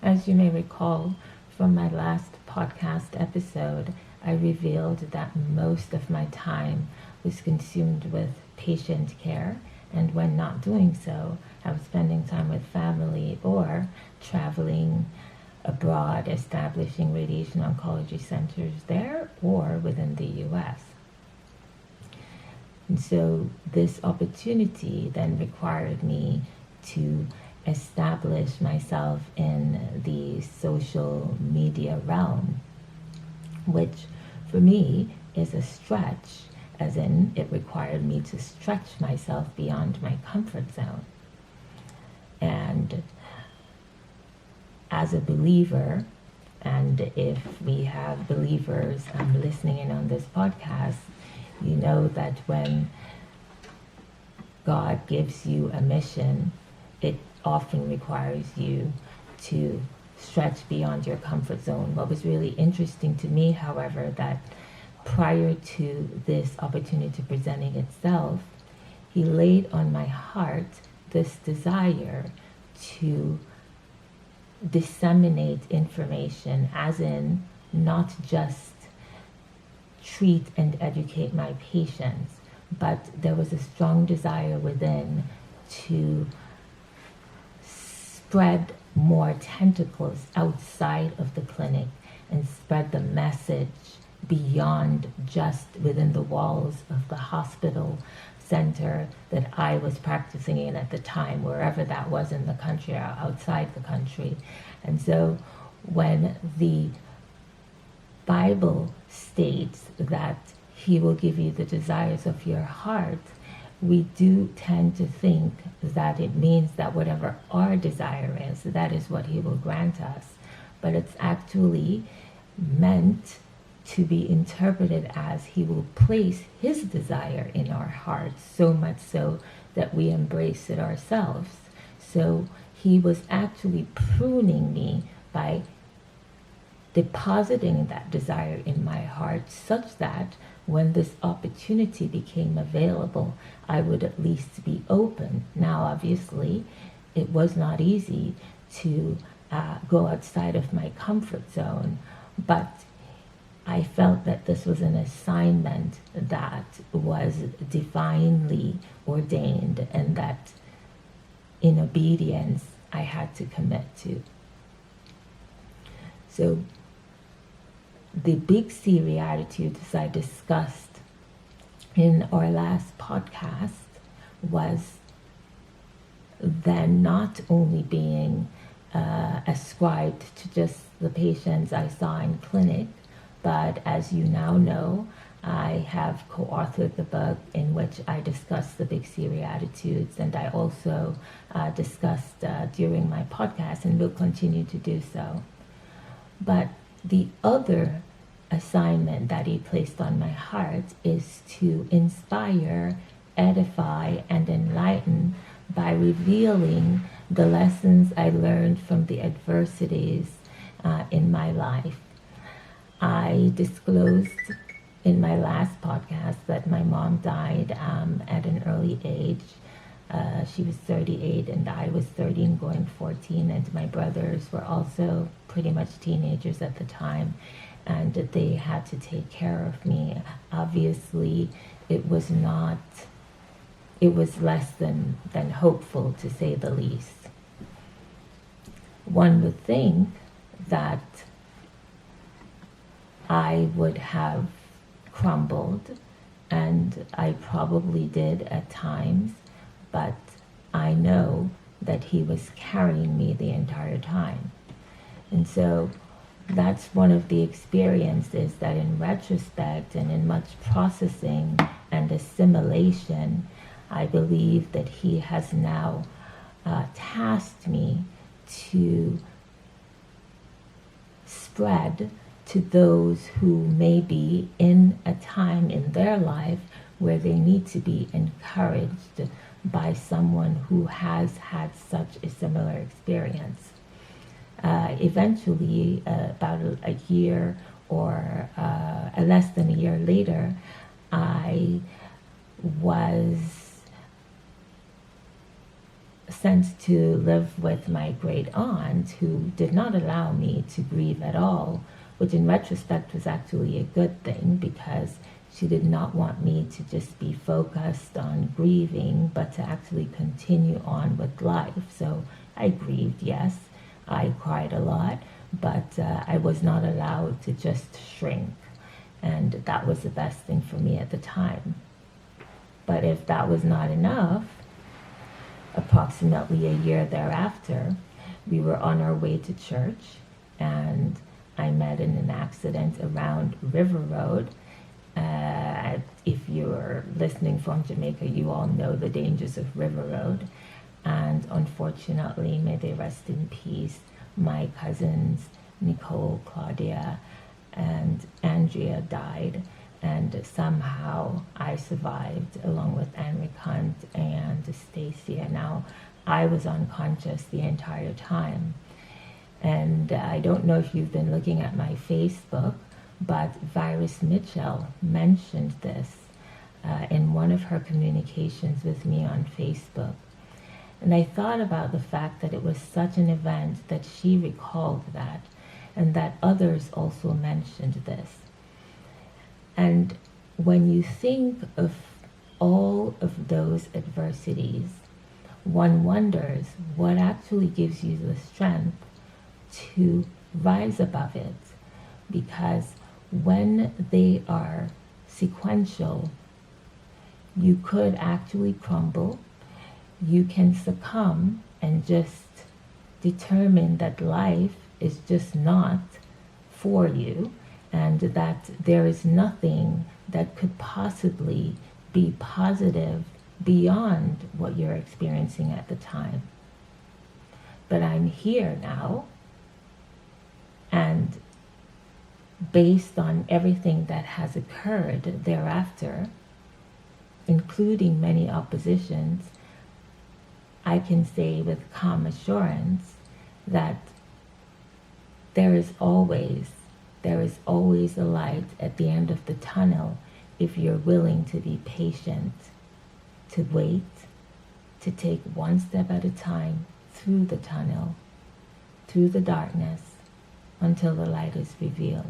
As you may recall from my last podcast episode, I revealed that most of my time was consumed with patient care, and when not doing so, I was spending time with family or traveling abroad, establishing radiation oncology centers there or within the US. And so this opportunity then required me to establish myself in the social media realm, which for me is a stretch, as in it required me to stretch myself beyond my comfort zone. And as a believer, and if we have believers listening in on this podcast, you know that when God gives you a mission, it often requires you to stretch beyond your comfort zone. What was really interesting to me, however, that prior to this opportunity presenting itself, He laid on my heart this desire to disseminate information, as in not just treat and educate my patients, but there was a strong desire within to spread more tentacles outside of the clinic and spread the message beyond just within the walls of the hospital center that I was practicing in at the time, wherever that was in the country or outside the country. And so when the Bible states that He will give you the desires of your heart, we do tend to think that it means that whatever our desire is, that is what He will grant us. But it's actually meant to be interpreted as He will place His desire in our hearts, so much so that we embrace it ourselves. So He was actually pruning me by depositing that desire in my heart, such that when this opportunity became available, I would at least be open. Now, obviously, it was not easy to go outside of my comfort zone, but I felt that this was an assignment that was divinely ordained, and that in obedience I had to commit to. So the big C attitudes I discussed in our last podcast was then not only being ascribed to just the patients I saw in clinic, but as you now know, I have co-authored the book in which I discuss the big C attitudes, and I also discussed during my podcast, and will continue to do so. But the other assignment that He placed on my heart is to inspire, edify, and enlighten by revealing the lessons I learned from the adversities in my life. I disclosed in my last podcast that my mom died at an early age. She was 38 and I was 13 going 14, and my brothers were also pretty much teenagers at the time, and they had to take care of me. Obviously, it was less than hopeful, to say the least. One would think that I would have crumbled, and I probably did at times, but I know that He was carrying me the entire time. And so that's one of the experiences that in retrospect and in much processing and assimilation, I believe that He has now tasked me to spread to those who may be in a time in their life where they need to be encouraged by someone who has had such a similar experience. Eventually, about a year or less than a year later, I was sent to live with my great aunt, who did not allow me to grieve at all, which in retrospect was actually a good thing, because she did not want me to just be focused on grieving, but to actually continue on with life. So I grieved, yes. I cried a lot, but I was not allowed to just shrink. And that was the best thing for me at the time. But if that was not enough, approximately a year thereafter, we were on our way to church, and I met in an accident around River Road. If you're listening from Jamaica, you all know the dangers of River Road. And unfortunately, may they rest in peace, my cousins, Nicole, Claudia, and Andrea died. And somehow I survived, along with Enric Hunt and Stacia. Now, I was unconscious the entire time. And I don't know if you've been looking at my Facebook, but Virus Mitchell mentioned this in one of her communications with me on Facebook. And I thought about the fact that it was such an event that she recalled that, and that others also mentioned this. And when you think of all of those adversities, one wonders what actually gives you the strength to rise above it. Because when they are sequential, you could actually crumble. You can succumb and just determine that life is just not for you, and that there is nothing that could possibly be positive beyond what you're experiencing at the time. But I'm here now, and based on everything that has occurred thereafter, including many oppositions, I can say with calm assurance that there is always a light at the end of the tunnel if you're willing to be patient, to wait, to take one step at a time through the tunnel, through the darkness, until the light is revealed.